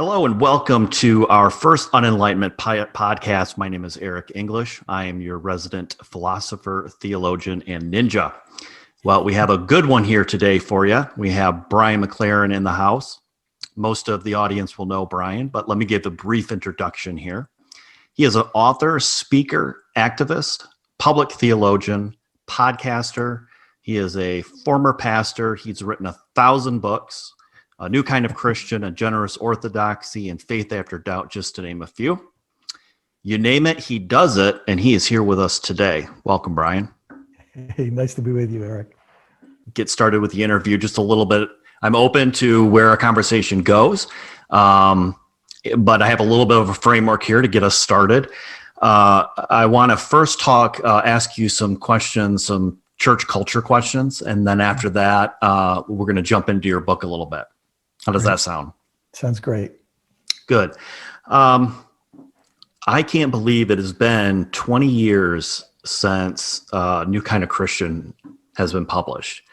Hello and welcome to our first Unenlightenment podcast. My name is Eric English. I am your resident philosopher, theologian, and ninja. Well, we have a good one here today for you. We have Brian McLaren in the house. Most of the audience will know Brian, but let me give a brief introduction here. He is an author, speaker, activist, public theologian, podcaster. He is a former pastor. He's written 1,000 books. A New Kind of Christian, A Generous Orthodoxy, and Faith After Doubt, just to name a few. You name it, he does it, and he is here with us today. Welcome, Brian. Hey, nice to be with you, Eric. Get started with the interview just a little bit. I'm open to where our conversation goes, but I have a little bit of a framework here to get us started. I want to first ask you some questions, some church culture questions, and then after that, we're going to jump into your book a little bit. How does that sound? Sounds great. Good. I can't believe it has been 20 years since New Kind of Christian has been published.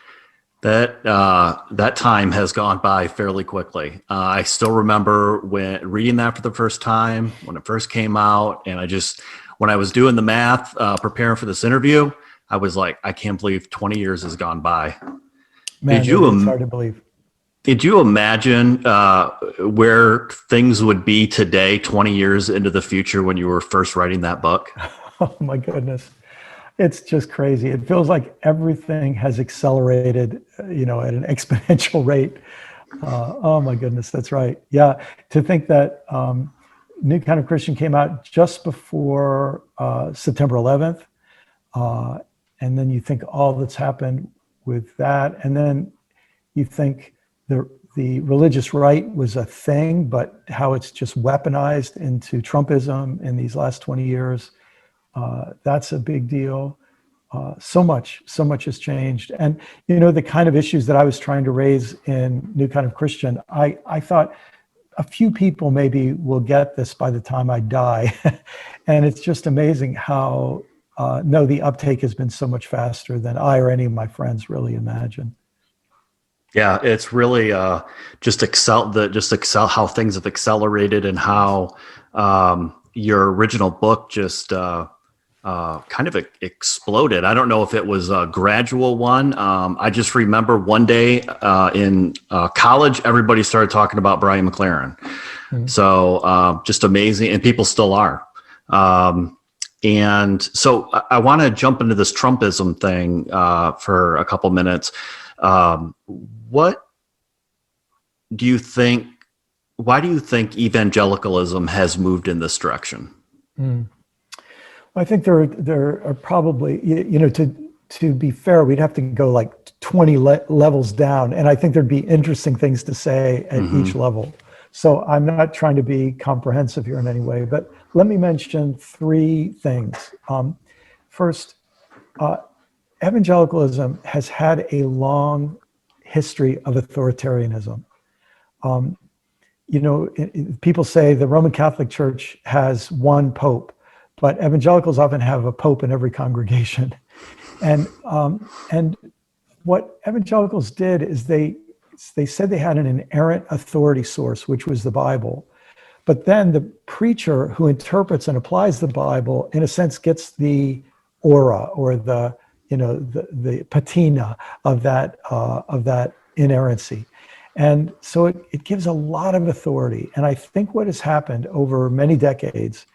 That time has gone by fairly quickly. I still remember reading that for the first time when it first came out, and when I was doing the math, preparing for this interview, I was like, I can't believe 20 years has gone by. Man, it's hard to believe. Did you imagine where things would be today, 20 years into the future when you were first writing that book? Oh my goodness. It's just crazy. It feels like everything has accelerated, at an exponential rate. Oh my goodness, that's right. Yeah, to think that New Kind of Christian came out just before September 11th. And then you think all that's happened with that. And then you think the religious right was a thing, but how it's just weaponized into Trumpism in these last 20 years. That's a big deal. So much has changed. And, the kind of issues that I was trying to raise in New Kind of Christian, I thought a few people maybe will get this by the time I die. And it's just amazing how, the uptake has been so much faster than I or any of my friends really imagined. Yeah, it's really just excel how things have accelerated and how your original book just kind of exploded. I don't know if it was a gradual one. I just remember one day in college, everybody started talking about Brian McLaren. Mm-hmm. So just amazing, and people still are. And so I want to jump into this Trumpism thing for a couple minutes. What do you think? Why do you think evangelicalism has moved in this direction? I think there are probably, to be fair, we'd have to go like 20 levels down, and I think there'd be interesting things to say at each level. So I'm not trying to be comprehensive here in any way, but let me mention three things. First, evangelicalism has had a long history of authoritarianism. People say the Roman Catholic Church has one pope, but evangelicals often have a pope in every congregation. And what evangelicals did is they said they had an inerrant authority source, which was the Bible. But then the preacher who interprets and applies the Bible, in a sense, gets the aura or the patina of that inerrancy. And so it gives a lot of authority. And I think what has happened over many decades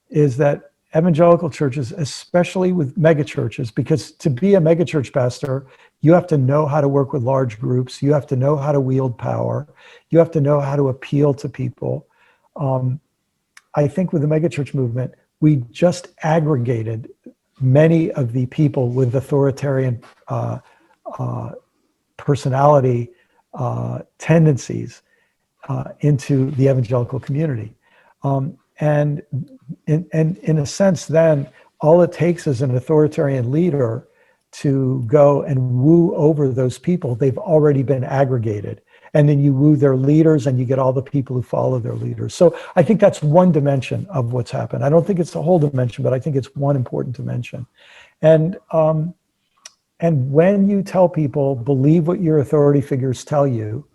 is that evangelical churches, especially with megachurches, because to be a megachurch pastor, you have to know how to work with large groups. You have to know how to wield power. You have to know how to appeal to people. I think with the megachurch movement, we just aggregated many of the people with authoritarian personality tendencies into the evangelical community. And in a sense, then, all it takes is an authoritarian leader to go and woo over those people. They've already been aggregated. And then you woo their leaders and you get all the people who follow their leaders. So I think that's one dimension of what's happened. I don't think it's the whole dimension, but I think it's one important dimension. And when you tell people, believe what your authority figures tell you,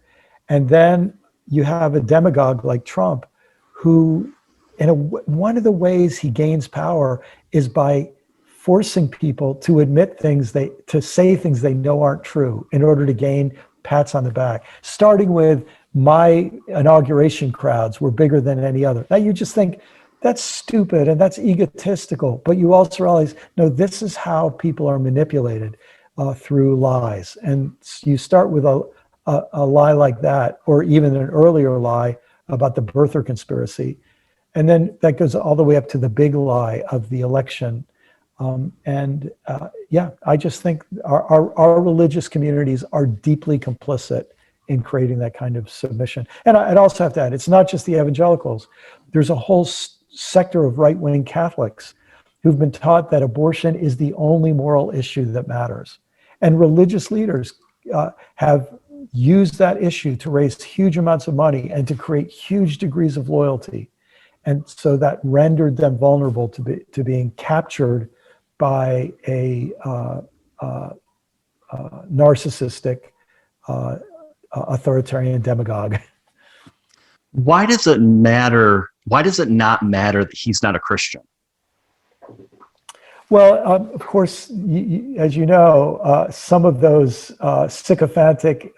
and then you have a demagogue like Trump, who, one of the ways he gains power is by forcing people to admit to say things they know aren't true in order to gain pats on the back. Starting with, my inauguration crowds were bigger than any other. Now you just think that's stupid and that's egotistical, but you also realize, no, this is how people are manipulated through lies. And you start with a lie like that, or even an earlier lie about the birther conspiracy. And then that goes all the way up to the big lie of the election. I just think our religious communities are deeply complicit in creating that kind of submission. And I'd also have to add, it's not just the evangelicals. There's a whole sector of right-wing Catholics who've been taught that abortion is the only moral issue that matters. And religious leaders have used that issue to raise huge amounts of money and to create huge degrees of loyalty. And so that rendered them vulnerable to being captured by a narcissistic, authoritarian demagogue. Why does it matter? Why does it not matter that he's not a Christian? Well, of course, as you know, some of those sycophantic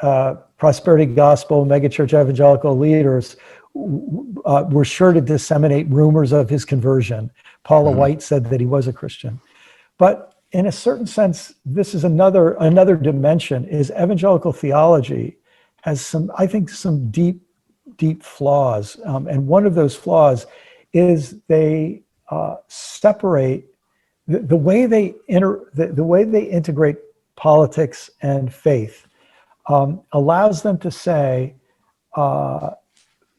prosperity gospel megachurch evangelical leaders were sure to disseminate rumors of his conversion. Paula White said that he was a Christian. But in a certain sense, this is another dimension, is evangelical theology has some deep flaws. And one of those flaws is they separate the way they integrate politics and faith, allows them to say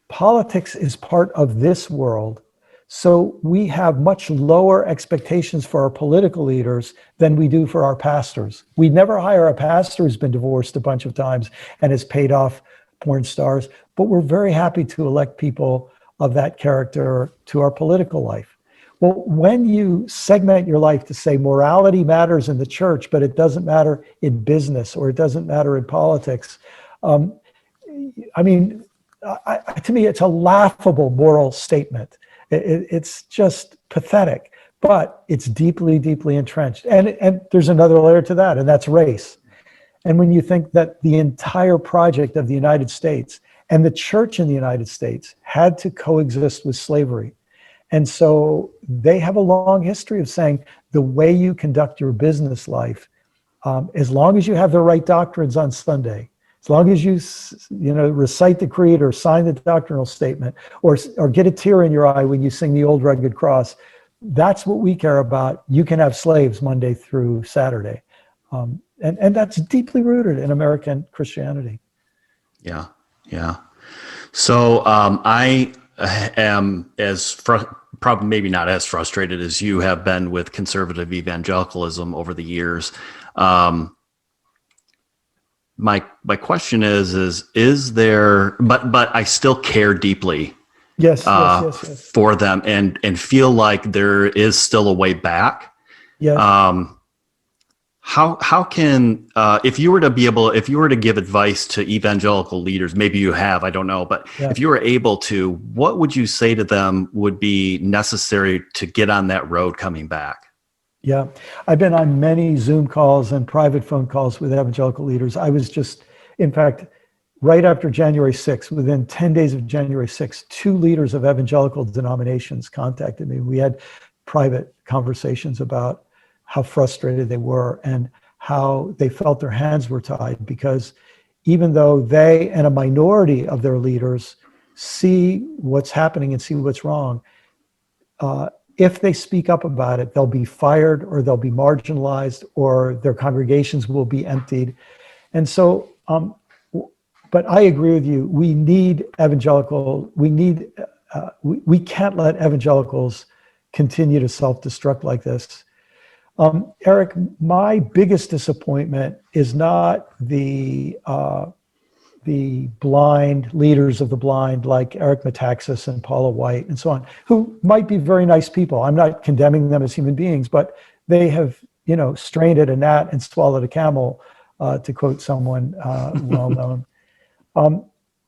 politics is part of this world. So we have much lower expectations for our political leaders than we do for our pastors. We never hire a pastor who's been divorced a bunch of times and has paid off porn stars, but we're very happy to elect people of that character to our political life. Well, when you segment your life to say morality matters in the church, but it doesn't matter in business or it doesn't matter in politics, to me, it's a laughable moral statement. It's just pathetic, but it's deeply, deeply entrenched. And there's another layer to that, and that's race. And when you think that the entire project of the United States and the church in the United States had to coexist with slavery. And so they have a long history of saying the way you conduct your business life, as long as you have the right doctrines on Sunday, as long as you recite the creed or sign the doctrinal statement or get a tear in your eye when you sing the Old Rugged Cross, that's what we care about. You can have slaves Monday through Saturday. And that's deeply rooted in American Christianity. Yeah. So I am probably maybe not as frustrated as you have been with conservative evangelicalism over the years. My question is there, but I still care deeply yes. for them and feel like there is still a way back. Yes. How can if you were to give advice to evangelical leaders, maybe you have, I don't know, but if you were able to, what would you say to them would be necessary to get on that road coming back? Yeah, I've been on many Zoom calls and private phone calls with evangelical leaders. I was just, in fact, right after January 6th, within 10 days of January 6th, 2 leaders of evangelical denominations contacted me. We had private conversations about how frustrated they were and how they felt their hands were tied, because even though they and a minority of their leaders see what's happening and see what's wrong, if they speak up about it, they'll be fired or they'll be marginalized or their congregations will be emptied. And so, but I agree with you. We need we can't let evangelicals continue to self-destruct like this. Eric, my biggest disappointment is not the blind leaders of the blind like Eric Metaxas and Paula White and so on, who might be very nice people. I'm not condemning them as human beings, but they have, strained at a gnat and swallowed a camel, to quote someone well known.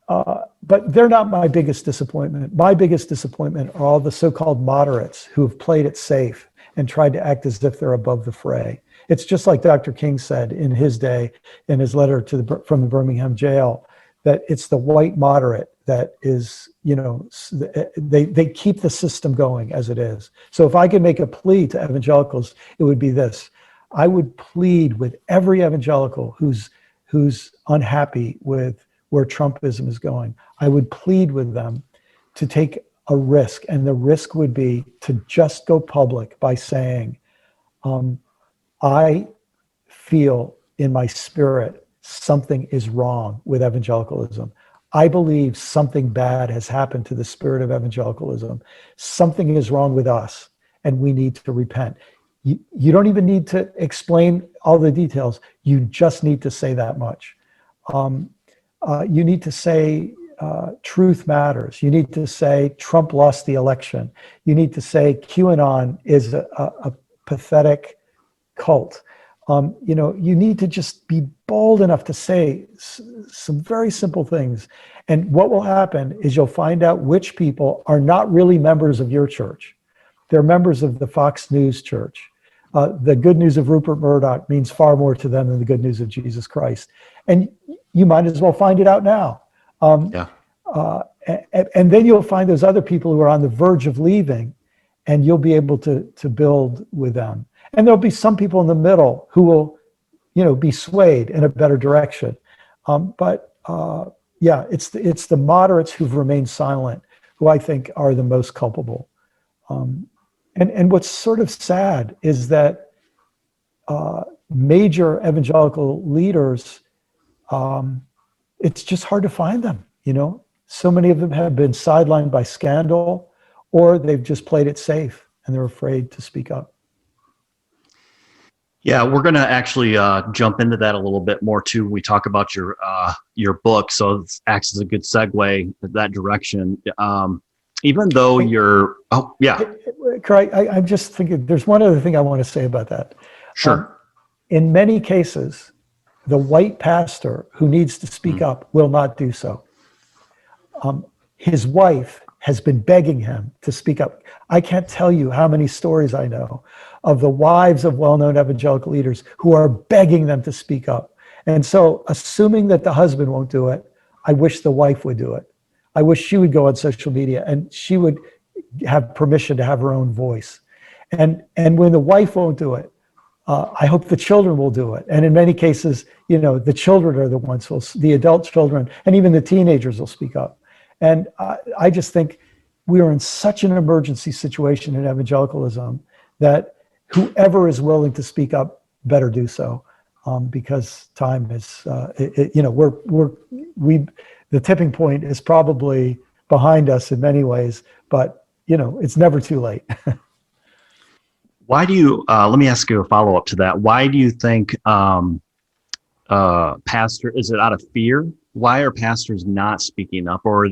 But they're not my biggest disappointment. My biggest disappointment are all the so-called moderates who have played it safe and tried to act as if they're above the fray. It's just like Dr. King said in his day, in his letter to from the Birmingham jail, that it's the white moderate that is, they keep the system going as it is. So if I could make a plea to evangelicals, it would be this. I would plead with every evangelical who's unhappy with where Trumpism is going. I would plead with them to take a risk, and the risk would be to just go public by saying, I feel in my spirit something is wrong with evangelicalism. I believe something bad has happened to the spirit of evangelicalism. Something is wrong with us, and we need to repent. You don't even need to explain all the details. You just need to say that much. You need to say truth matters. You need to say Trump lost the election. You need to say QAnon is a pathetic cult. You need to just be bold enough to say some very simple things. And what will happen is you'll find out which people are not really members of your church. They're members of the Fox News church. The good news of Rupert Murdoch means far more to them than the good news of Jesus Christ. And you might as well find it out now. And then you'll find those other people who are on the verge of leaving, and you'll be able to build with them. And there'll be some people in the middle who will, be swayed in a better direction. It's the moderates who've remained silent who I think are the most culpable. And what's sort of sad is that major evangelical leaders, it's just hard to find them, So many of them have been sidelined by scandal, or they've just played it safe and they're afraid to speak up. Yeah, we're going to actually jump into that a little bit more too when we talk about your book. So it acts as a good segue in that direction. Even though I'm just thinking, there's one other thing I want to say about that. Sure. In many cases, the white pastor who needs to speak up will not do so. His wife has been begging him to speak up. I can't tell you how many stories I know of the wives of well-known evangelical leaders who are begging them to speak up. And so, assuming that the husband won't do it, I wish the wife would do it. I wish she would go on social media and she would have permission to have her own voice. And when the wife won't do it, I hope the children will do it. And in many cases, the children are the ones the adult children, and even the teenagers will speak up. And I just think we are in such an emergency situation in evangelicalism that whoever is willing to speak up better do so, because time is, the tipping point is probably behind us in many ways, but it's never too late. Why do you, let me ask you a follow-up to that. Why do you think pastor, is it out of fear? Why are pastors not speaking up? Or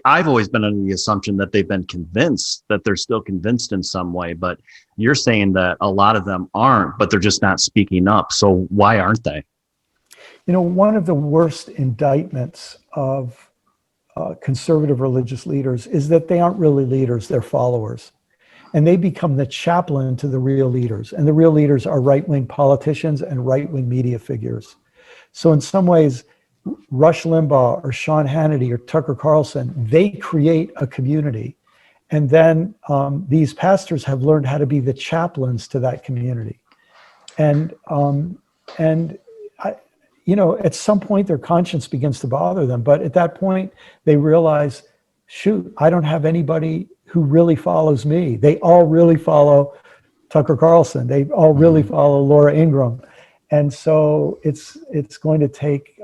I've always been under the assumption that they've been convinced, that they're still convinced in some way, but you're saying that a lot of them aren't, but they're just not speaking up. So why aren't they? One of the worst indictments of conservative religious leaders is that they aren't really leaders, they're followers. And they become the chaplain to the real leaders. And the real leaders are right-wing politicians and right-wing media figures. So in some ways, Rush Limbaugh or Sean Hannity or Tucker Carlson, they create a community. And then these pastors have learned how to be the chaplains to that community. And at some point their conscience begins to bother them. But at that point, they realize, shoot, I don't have anybody who really follows me. They all really follow Tucker Carlson. They all really follow Laura Ingraham. And so it's going to take,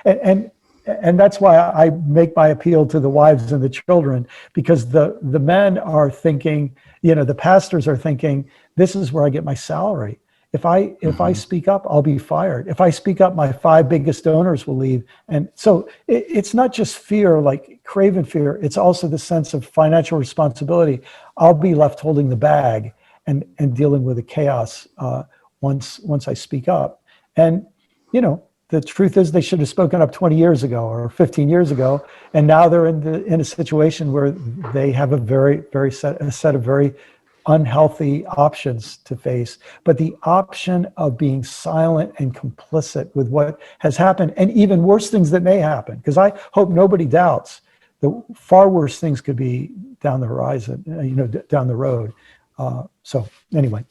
and that's why I make my appeal to the wives and the children, because the men are thinking, the pastors are thinking, this is where I get my salary. If I speak up, I'll be fired. If I speak up, my 5 biggest donors will leave. And so it's not just fear, like craven fear. It's also the sense of financial responsibility. I'll be left holding the bag and dealing with the chaos once I speak up. And the truth is they should have spoken up 20 years ago or 15 years ago, and now they're in a situation where they have a set of very unhealthy options to face. But the option of being silent and complicit with what has happened, and even worse things that may happen, because I hope nobody doubts that far worse things could be down the horizon, down the road. So anyway.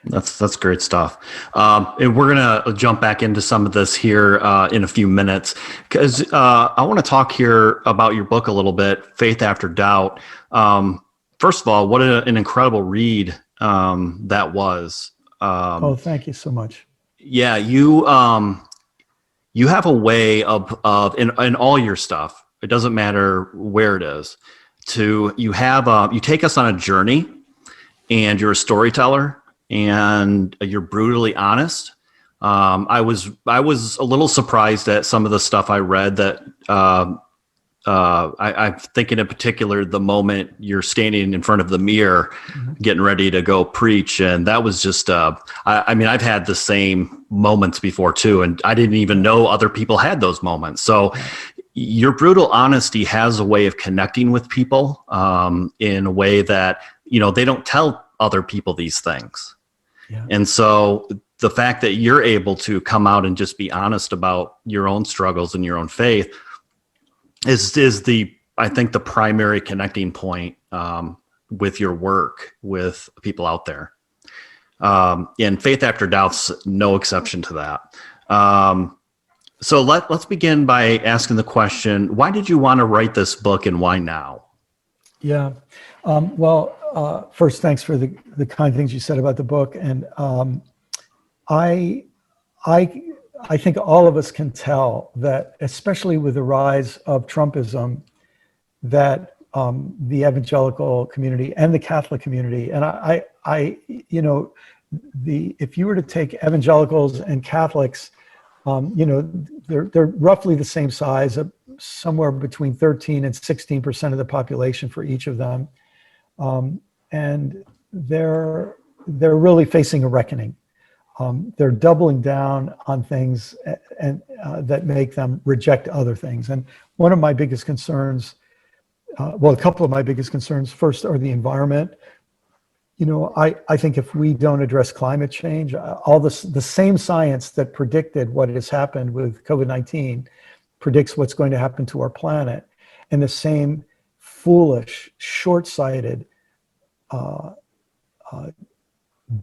That's great stuff. And we're going to jump back into some of this here in a few minutes, because I want to talk here about your book a little bit, Faith After Doubt. First of all, what an incredible read that was. Thank you so much. Yeah, you have a way of in all your stuff, it doesn't matter where it is, you take us on a journey, and you're a storyteller, and you're brutally honest. I was a little surprised at some of the stuff I read that I'm thinking in particular the moment you're standing in front of the mirror, getting ready to go preach. And that was just, I've had the same moments before too. And I didn't even know other people had those moments. So your brutal honesty has a way of connecting with people in a way that, they don't tell other people these things. Yeah. And so the fact that you're able to come out and just be honest about your own struggles and your own faith is I think the primary connecting point with your work with people out there. And Faith After Doubt's no exception to that. So let's begin by asking the question, why did you want to write this book, and why now? Yeah. First, thanks for the kind things you said about the book. And I think all of us can tell that, especially with the rise of Trumpism, that the evangelical community and the Catholic community, and if you were to take evangelicals and Catholics, they're roughly the same size, somewhere between 13 and 16% of the population for each of them. And they're really facing a reckoning. They're doubling down on things and that make them reject other things. And one of my biggest concerns, a couple of my biggest concerns, first are the environment. I think if we don't address climate change, all the same science that predicted what has happened with COVID-19 predicts what's going to happen to our planet. And the same foolish, short-sighted,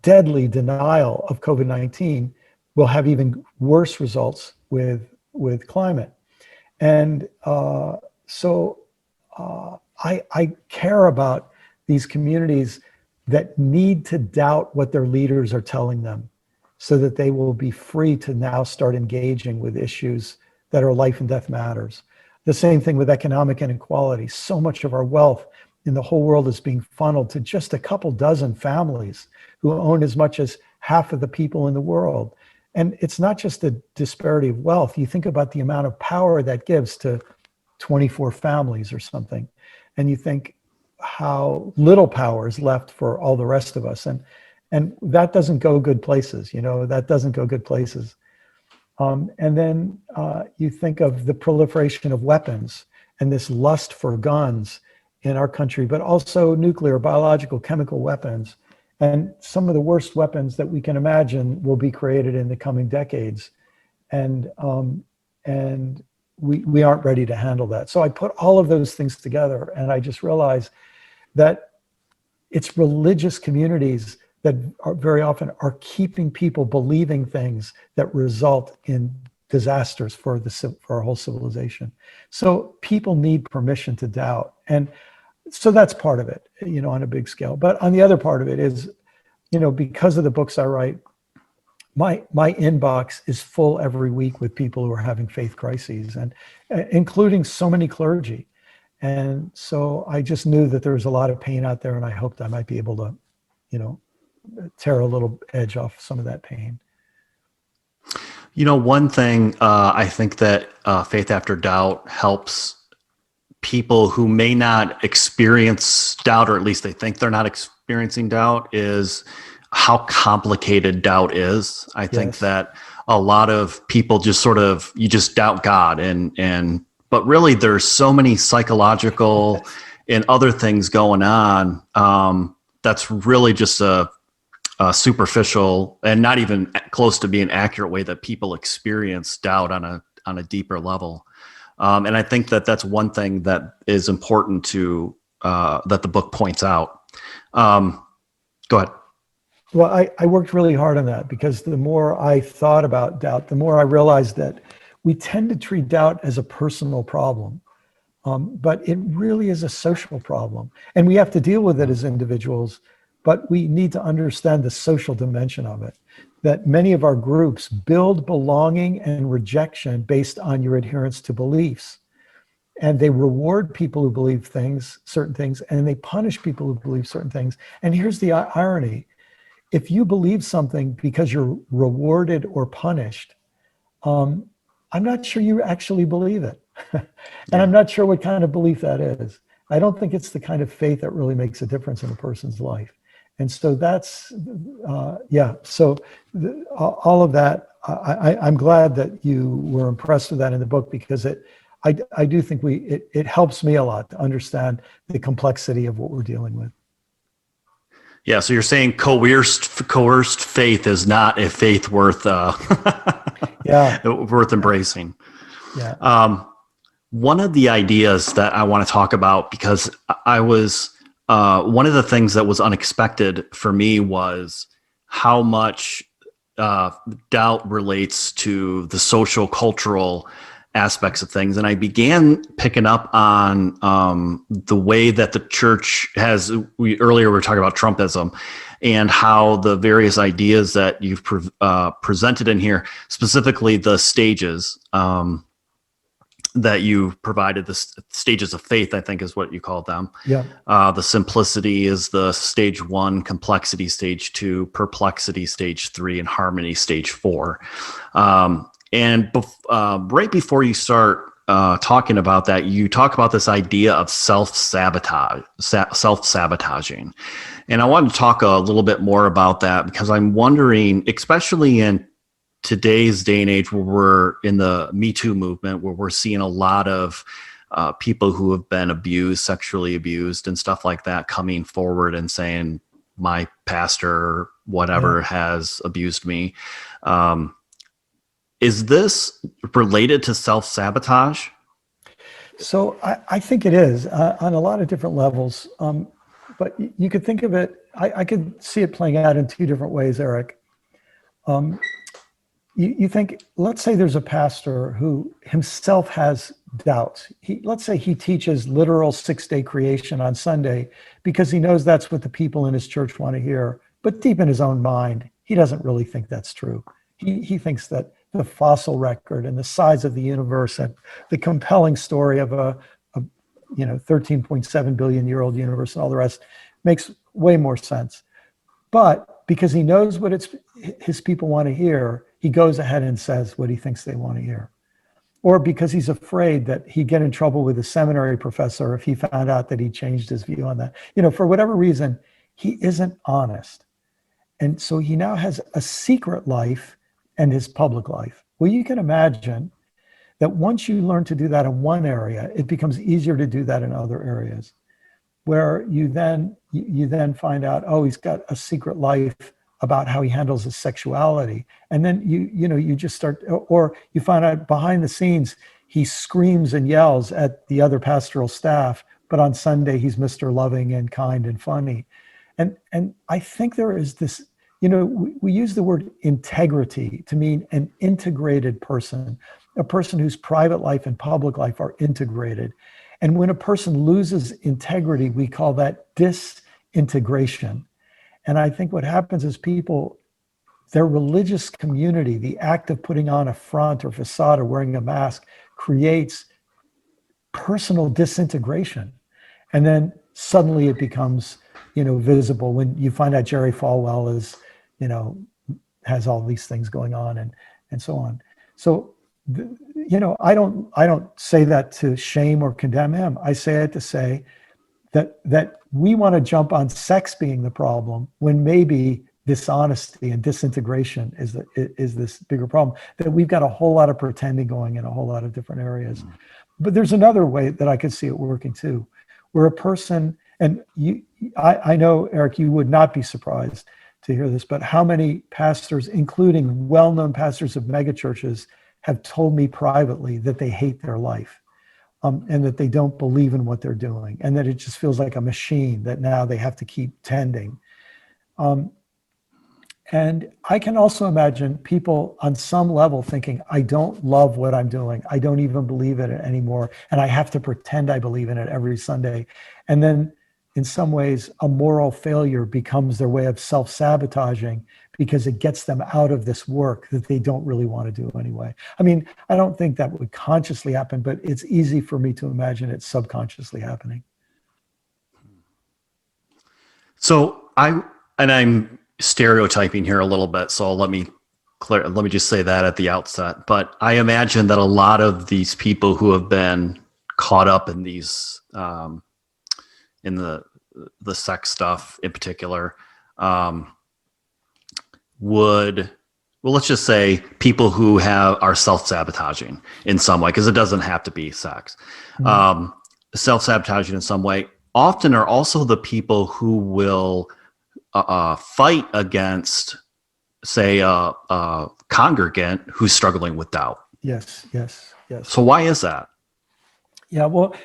deadly denial of COVID-19 will have even worse results with climate. And so I care about these communities that need to doubt what their leaders are telling them, so that they will be free to now start engaging with issues that are life and death matters. The same thing with economic inequality. So much of our wealth in the whole world is being funneled to just a couple dozen families who own as much as half of the people in the world. And it's not just a disparity of wealth. You think about the amount of power that gives to 24 families or something, and you think how little power is left for all the rest of us. And that doesn't go good places, that doesn't go good places. And then you think of the proliferation of weapons and this lust for guns in our country, but also nuclear, biological, chemical weapons. And some of the worst weapons that we can imagine will be created in the coming decades. And we aren't ready to handle that. So I put all of those things together, and I just realized that it's religious communities that are very often are keeping people believing things that result in disasters for our whole civilization. So people need permission to doubt. And so that's part of it, on a big scale. But on the other part of it is, because of the books I write, my inbox is full every week with people who are having faith crises, and including so many clergy. And so I just knew that there was a lot of pain out there, and I hoped I might be able to, tear a little edge off some of that pain. One thing I think that Faith After Doubt helps people who may not experience doubt, or at least they think they're not experiencing doubt, is how complicated doubt is. I think Yes. that a lot of people just you just doubt God, but really there's so many psychological and other things going on. That's really just a superficial and not even close to being accurate way that people experience doubt on a deeper level. And I think that that's one thing that is important to that the book points out. Go ahead. Well, I worked really hard on that, because the more I thought about doubt, the more I realized that we tend to treat doubt as a personal problem. But it really is a social problem. And we have to deal with it as individuals, but we need to understand the social dimension of it. That many of our groups build belonging and rejection based on your adherence to beliefs. And they reward people who believe certain things, and they punish people who believe certain things. And here's the irony. If you believe something because you're rewarded or punished, I'm not sure you actually believe it. And I'm not sure what kind of belief that is. I don't think it's the kind of faith that really makes a difference in a person's life. And so that's, So all of that, I'm glad that you were impressed with that in the book, because I do think it helps me a lot to understand the complexity of what we're dealing with. Yeah, so you're saying coerced faith is not a faith worth worth embracing. Yeah. One of the ideas that I want to talk about, because I was one of the things that was unexpected for me was how much doubt relates to the social cultural aspects of things. And I began picking up on the way that the church has, earlier we were talking about Trumpism, and how the various ideas that you've presented in here, specifically the stages that you provided, the stages of faith, I think is what you called them. Yeah. The simplicity is the stage 1, complexity stage 2, perplexity stage 3, and harmony stage 4. Right before you start talking about that, you talk about this idea of self-sabotaging. And I want to talk a little bit more about that, because I'm wondering, especially in today's day and age, where we're in the Me Too movement, where we're seeing a lot of people who have been abused, sexually abused and stuff like that, coming forward and saying, my pastor or whatever has abused me. Is this related to self-sabotage? So I think it is on a lot of different levels. But you could think of it, I could see it playing out in two different ways, Eric. You think, let's say there's a pastor who himself has doubts. Let's say he teaches literal 6-day creation on Sunday because he knows that's what the people in his church want to hear. But deep in his own mind, he doesn't really think that's true. He thinks that the fossil record and the size of the universe and the compelling story of a 13.7 billion year old universe and all the rest makes way more sense. But because he knows what his people want to hear, he goes ahead and says what he thinks they want to hear. Or because he's afraid that he'd get in trouble with a seminary professor if he found out that he changed his view on that. For whatever reason, he isn't honest. And so he now has a secret life and his public life. Well, you can imagine that once you learn to do that in one area, it becomes easier to do that in other areas, where you then find out, oh, he's got a secret life about how he handles his sexuality. And then you just start, or you find out behind the scenes, he screams and yells at the other pastoral staff, but on Sunday he's Mr. Loving and kind and funny. And I think there is this, we use the word integrity to mean an integrated person, a person whose private life and public life are integrated. And when a person loses integrity, we call that disintegration. And I think what happens is their religious community, the act of putting on a front or facade or wearing a mask, creates personal disintegration. And then suddenly it becomes, visible when you find out Jerry Falwell is, has all these things going on and so on. So, I don't say that to shame or condemn him. I say it to say that we want to jump on sex being the problem when maybe dishonesty and disintegration is this bigger problem, that we've got a whole lot of pretending going in a whole lot of different areas. But there's another way that I could see it working too, where a person, and I know, Eric, you would not be surprised to hear this, but how many pastors, including well-known pastors of megachurches, have told me privately that they hate their life, and that they don't believe in what they're doing, and that it just feels like a machine that now they have to keep tending. And I can also imagine people on some level thinking, I don't love what I'm doing. I don't even believe in it anymore. And I have to pretend I believe in it every Sunday. And then in some ways, a moral failure becomes their way of self-sabotaging because it gets them out of this work that they don't really want to do anyway. I mean, I don't think that would consciously happen, but it's easy for me to imagine it subconsciously happening. So I'm stereotyping here a little bit, so let me just say that at the outset. But I imagine that a lot of these people who have been caught up in these, in the sex stuff in particular, let's just say people who are self-sabotaging in some way, because it doesn't have to be sex, self-sabotaging in some way, often are also the people who will fight against, say, a congregant who's struggling with doubt. Yes. So why is that? Yeah, well,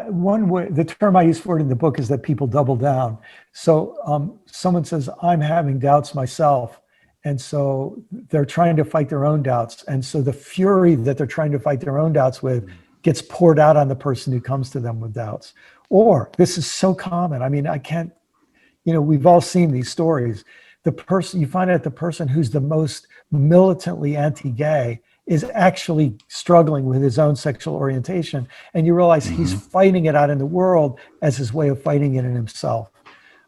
one way, the term I use for it in the book is that people double down. So someone says, I'm having doubts myself. And so they're trying to fight their own doubts. And so the fury that they're trying to fight their own doubts with gets poured out on the person who comes to them with doubts. Or this is so common. I mean, we've all seen these stories. You find out the person who's the most militantly anti-gay is actually struggling with his own sexual orientation. And you realize he's fighting it out in the world as his way of fighting it in himself.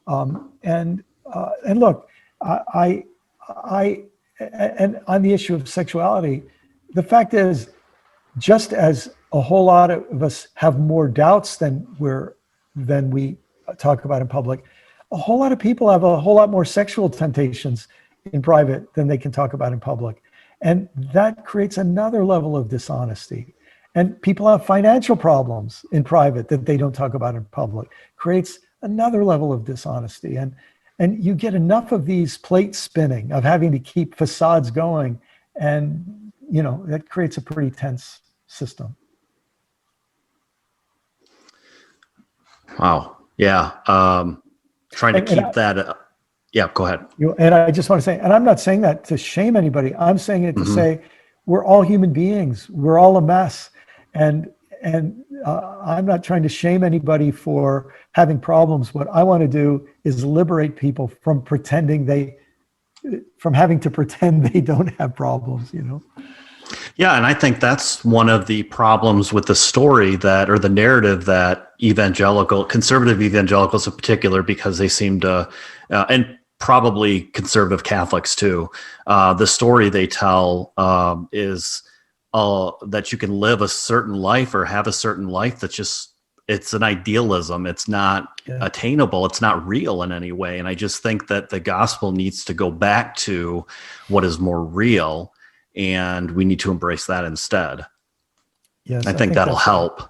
And look, and on the issue of sexuality, the fact is, just as a whole lot of us have more doubts than we talk about in public, a whole lot of people have a whole lot more sexual temptations in private than they can talk about in public. And that creates another level of dishonesty. And people have financial problems in private that they don't talk about in public. Creates another level of dishonesty. And you get enough of these plates spinning, of having to keep facades going. And, that creates a pretty tense system. Wow. Yeah. Trying to keep that. Yeah, go ahead. And I just want to say, and I'm not saying that to shame anybody. I'm saying it to say we're all human beings. We're all a mess. And I'm not trying to shame anybody for having problems. What I want to do is liberate people from having to pretend they don't have problems, Yeah, and I think that's one of the problems with the story or the narrative that conservative evangelicals in particular, because they seem to, and probably conservative Catholics too, the story they tell is that you can live a certain life or have a certain life it's an idealism. It's not attainable. It's not real in any way. And I just think that the gospel needs to go back to what is more real, and we need to embrace that instead. Yes, I think that'll help. Right.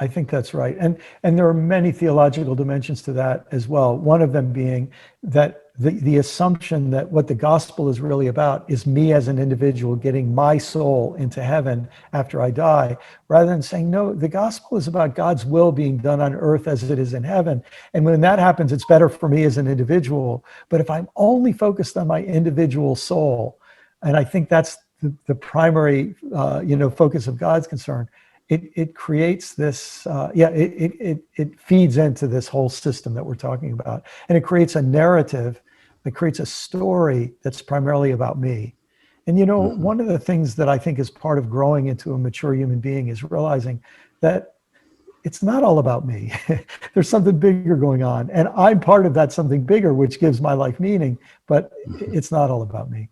I think that's right. And there are many theological dimensions to that as well. One of them being that the assumption that what the gospel is really about is me as an individual getting my soul into heaven after I die, rather than saying, no, the gospel is about God's will being done on earth as it is in heaven. And when that happens, it's better for me as an individual. But if I'm only focused on my individual soul, and I think that's the primary, focus of God's concern, it creates this, it feeds into this whole system that we're talking about. And it creates a narrative, it creates a story that's primarily about me. And, one of the things that I think is part of growing into a mature human being is realizing that it's not all about me. There's something bigger going on. And I'm part of that something bigger, which gives my life meaning, but it's not all about me.